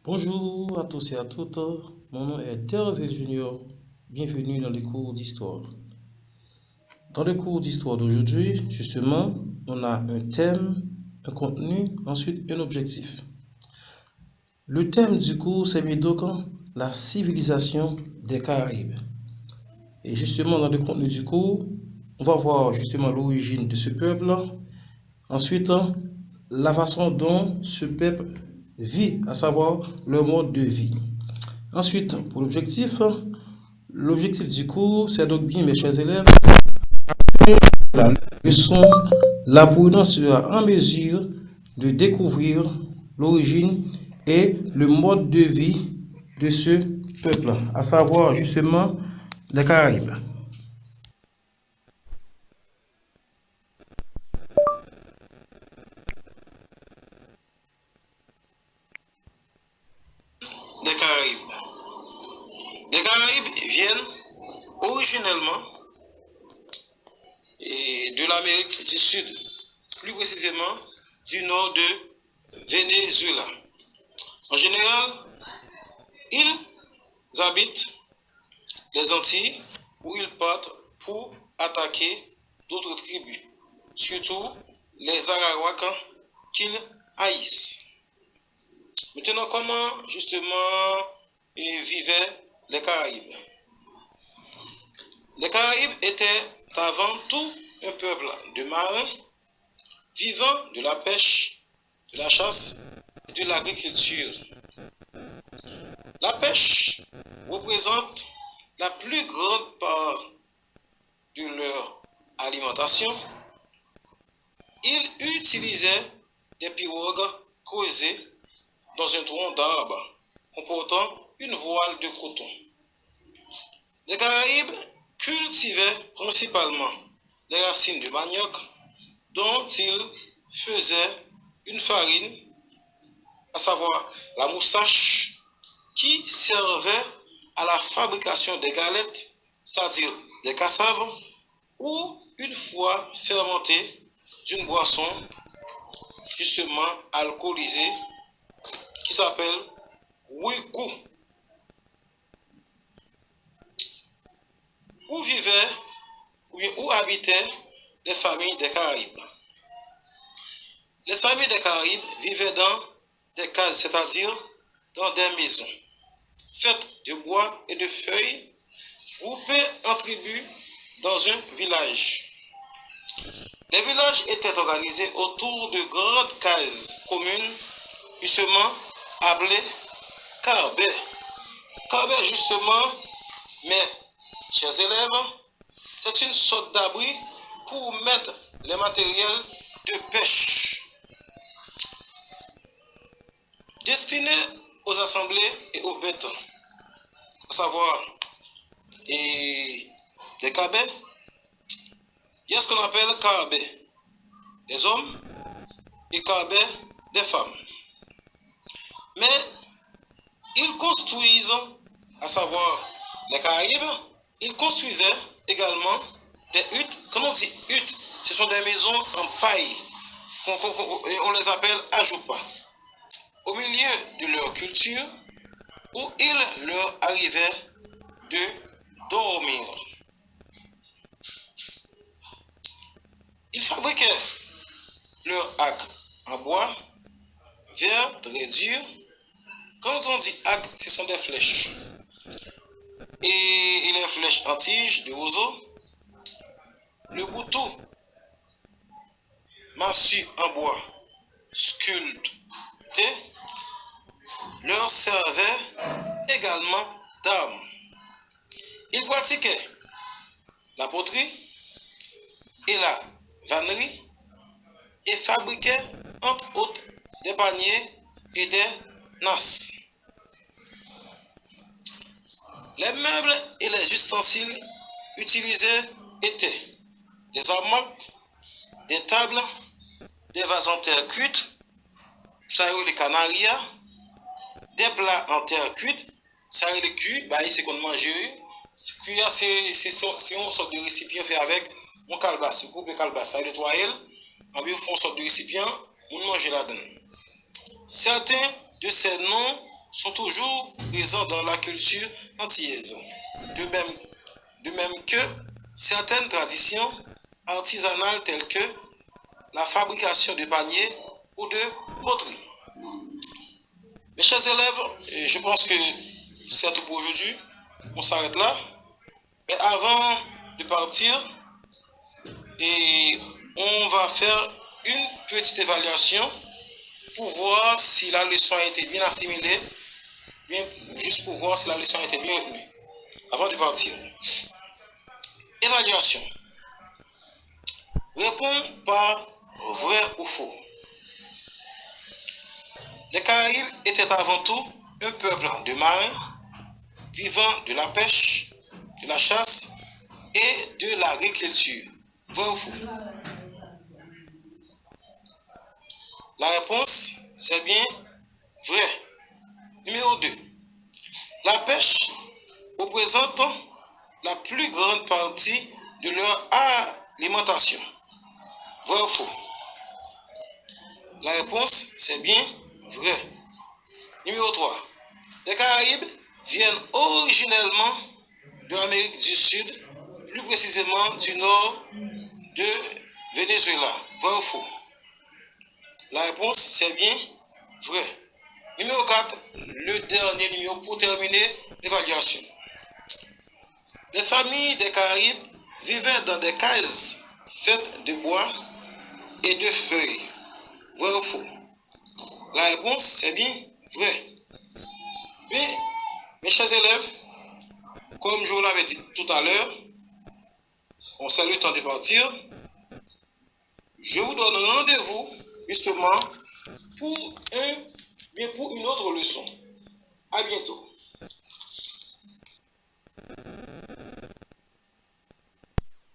Bonjour à tous et à toutes, mon nom est Dervel Junior, bienvenue dans les cours d'histoire. Dans le cours d'histoire d'aujourd'hui, justement, on a un thème, un contenu, ensuite un objectif. Le thème du cours, c'est donc la civilisation des Caraïbes. Et justement, dans le contenu du cours, on va voir justement l'origine de ce peuple, ensuite la façon dont ce peuple vit, à savoir leur mode de vie. Ensuite, pour l'objectif du cours, c'est donc bien, mes chers élèves, la leçon, l'apprenant sera en mesure de découvrir l'origine et le mode de vie de ce peuple, à savoir justement les Caraïbes. Des Caraïbes. Les Caraïbes viennent originellement de l'Amérique du Sud, plus précisément du nord de Venezuela. En général, ils habitent les Antilles où ils partent pour attaquer d'autres tribus, surtout les Arawaks qu'ils haïssent. Maintenant, comment justement vivaient les Caraïbes? Les Caraïbes étaient avant tout un peuple de marins vivant de la pêche, de la chasse et de l'agriculture. La pêche représente la plus grande part de leur alimentation. Ils utilisaient des pirogues creusées dans un tronc d'arbre comportant une voile de coton. Les Caraïbes cultivaient principalement les racines de manioc dont ils faisaient une farine, à savoir la moustache, qui servait à la fabrication des galettes, c'est-à-dire des cassaves, ou une fois fermentée d'une boisson justement alcoolisée qui s'appelle Wiku. Où vivaient où habitaient les familles des Caraïbes. Les familles des Caraïbes vivaient dans des cases, c'est-à-dire dans des maisons, faites de bois et de feuilles, groupées en tribus dans un village. Les villages étaient organisés autour de grandes cases communes, justement appelées carbets. Carbets, justement, mes chers élèves, c'est une sorte d'abri pour mettre les matériels de pêche destinés aux assemblées et aux bêtes, à savoir les cabets. Il y a ce qu'on appelle cabets des hommes et cabets des femmes. Mais ils construisent, à savoir les Caraïbes, ils construisaient également des huttes. Quand on dit huttes, ce sont des maisons en paille. On les appelle ajoupa. Au milieu de leur culture, où il leur arrivait de dormir. Ils fabriquaient leur arc en bois, vert, très dur. Quand on dit arc, ce sont des flèches. Et les flèches en tige de roseau. Le boutou, massue en bois, sculpté, leur servait également d'armes. Ils pratiquaient la poterie et la vannerie et fabriquaient entre autres des paniers et des nasses. Les meubles et les ustensiles utilisés étaient des armoires, des tables, des vases en terre cuite, ça y est les canarias, des plats en terre cuite, ça y est les culs, bah c'est qu'on mange. Cuillère, c'est une sorte de récipient fait avec mon calebasse, coupe le calebasse, ça y est le toile, on lui fait une sorte de récipient, on mange là-dedans. Certains de ces noms sont toujours présents dans la culture antillaise, de même que certaines traditions artisanales telles que la fabrication de paniers ou de poterie. Mes chers élèves, je pense que c'est tout pour aujourd'hui. On s'arrête là. Mais avant de partir, on va faire une petite évaluation pour voir si la leçon a été bien assimilée, juste pour voir si la leçon a été bien retenue. Avant de partir. Évaluation. Réponds par vrai ou faux. Les Caraïbes étaient avant tout un peuple de marins vivant de la pêche, de la chasse et de l'agriculture. Vrai ou faux? La réponse, c'est bien vrai. Numéro 2. La pêche représente la plus grande partie de leur alimentation. Vrai ou faux? La réponse, c'est bien vrai. Numéro 3. Les Caraïbes viennent originellement de l'Amérique du Sud, plus précisément du nord de Venezuela. Vrai ou faux? La réponse, c'est bien vrai. Numéro 4, le dernier numéro pour terminer l'évaluation. Les familles des Caraïbes vivaient dans des cases faites de bois et de feuilles. Vrai ou faux? La réponse, c'est bien vrai. Mais, mes chers élèves, comme je vous l'avais dit tout à l'heure, on sait le temps de partir. Je vous donne rendez-vous justement pour une autre leçon. À bientôt.